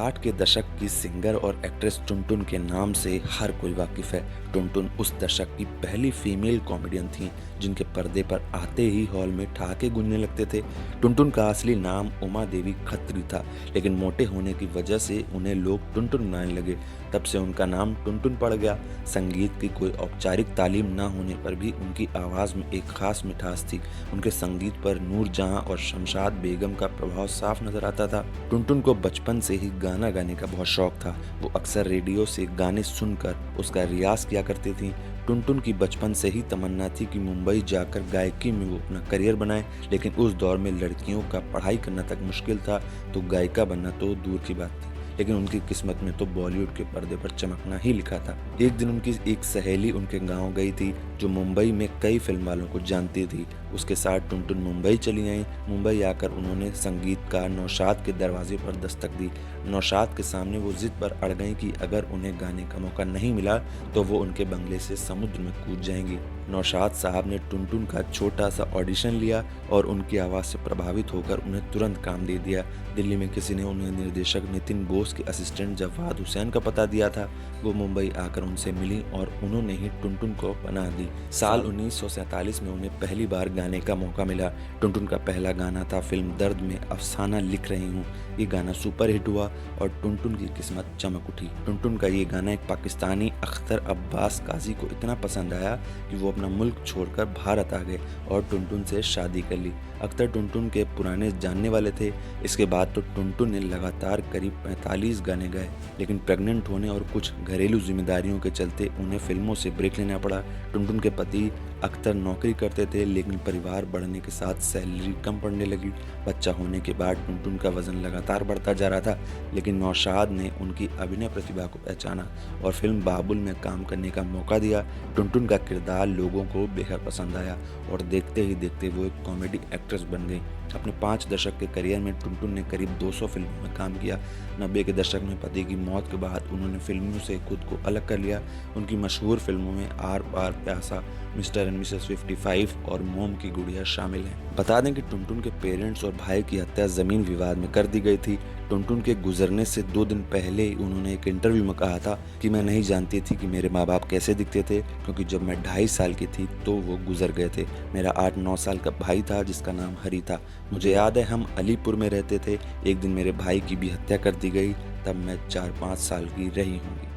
60 के दशक की सिंगर और एक्ट्रेस टुनटुन के नाम से हर कोई वाकिफ है। टुनटुन उस दशक की पहली फीमेल कॉमेडियन थीं, जिनके पर्दे पर आते ही हॉल में ठहाके गूंजने लगते थे। टुनटुन का असली नाम उमा देवी खत्री था, लेकिन मोटे होने की वजह से उन्हें लोग टुनटुन बुलाने लगे। तब से उनका नाम टुनटुन पड़ गया। संगीत की कोई औपचारिक तालीम न होने पर भी उनकी आवाज़ में एक खास मिठास थी। उनके संगीत पर नूरजहां और शमशाद बेगम का प्रभाव साफ नजर आता था। टुनटुन को बचपन से ही गाना गाने का बहुत शौक था। वो अक्सर रेडियो से गाने सुनकर उसका रियाज किया करती थीं। टुनटुन की बचपन से ही तमन्ना थी कि मुंबई जाकर गायकी में वो अपना करियर बनाए, लेकिन उस दौर में लड़कियों का पढ़ाई करना तक मुश्किल था, तो गायिका बनना तो दूर की बात थी। लेकिन उनकी किस्मत में तो बॉलीवुड के पर्दे पर चमकना ही लिखा था। एक दिन उनकी एक सहेली उनके गांव गई थी, जो मुंबई में कई फिल्म वालों को जानती थी। उसके साथ टुनटुन मुंबई चली आईं। मुंबई आकर उन्होंने संगीतकार नौशाद के दरवाजे पर दस्तक दी। नौशाद के सामने वो जिद पर अड़ गईं कि अगर उन्हें गाने का मौका नहीं मिला तो वो उनके बंगले से समुद्र में कूद जाएंगी। नौशाद साहब ने टुनटुन का छोटा सा ऑडिशन लिया और उनकी आवाज़ से प्रभावित होकर उन्हें तुरंत काम दे दिया। दिल्ली में किसी ने उन्हें निर्देशक नितिन बोस के असिस्टेंट जवाद हुसैन का पता दिया था। वो मुंबई आकर उनसे मिली और उन्होंने ही टुनटुन को पनाह दी। साल 1947 में उन्हें पहली बार गाने का मौका मिला। टुनटुन का पहला गाना था फिल्म दर्द में अफसाना लिख रही हूँ। ये गाना सुपर हिट हुआ और टुनटुन की किस्मत चमक उठी। टुनटुन का ये गाना एक पाकिस्तानी अख्तर अब्बास काजी को इतना पसंद आया कि वो अपना मुल्क छोड़कर भारत आ गए और टुनटुन से शादी कर ली। अख्तर टुनटुन के पुराने जानने वाले थे। इसके बाद तो टुनटुन ने लगातार करीब 45 गाने गाए, लेकिन प्रेग्नेंट होने और कुछ घरेलू जिम्मेदारियों के चलते उन्हें फिल्मों से ब्रेक लेना पड़ा। टुनटुन के पति अख्तर नौकरी करते थे, लेकिन परिवार बढ़ने के साथ सैलरी कम पड़ने लगी। बच्चा होने के बाद टुनटुन का वजन लगातार बढ़ता जा रहा था, लेकिन नौशाद ने उनकी अभिनय प्रतिभा को पहचाना और फिल्म बाबुल में काम करने का मौका दिया। टुनटुन का किरदार लोगों को बेहद पसंद आया और देखते ही देखते वो एक कॉमेडी एक्ट्रेस बन गई। अपने 5 दशक के करियर में टुनटुन ने करीब 200 फिल्मों में काम किया। 90 के दशक में पति की मौत के बाद उन्होंने फिल्मों से खुद को अलग कर लिया। उनकी मशहूर फिल्मों में आर पार प्यासा, मिस्टर एंड मिसेस 55 और मोम की गुड़िया शामिल हैं। बता दें कि टुनटुन के पेरेंट्स और भाई की हत्या जमीन विवाद में कर दी गई थी। टुनटुन के गुजरने से 2 दिन पहले उन्होंने एक इंटरव्यू में कहा था कि मैं नहीं जानती थी कि मेरे माँ बाप कैसे दिखते थे, क्योंकि जब मैं 2.5 साल की थी तो वो गुजर गए थे। मेरा 8-9 साल का भाई था जिसका नाम हरी था। मुझे याद है हम अलीपुर में रहते थे। एक दिन मेरे भाई की भी हत्या कर दी गई, तब मैं 4-5 साल की रही होंगी।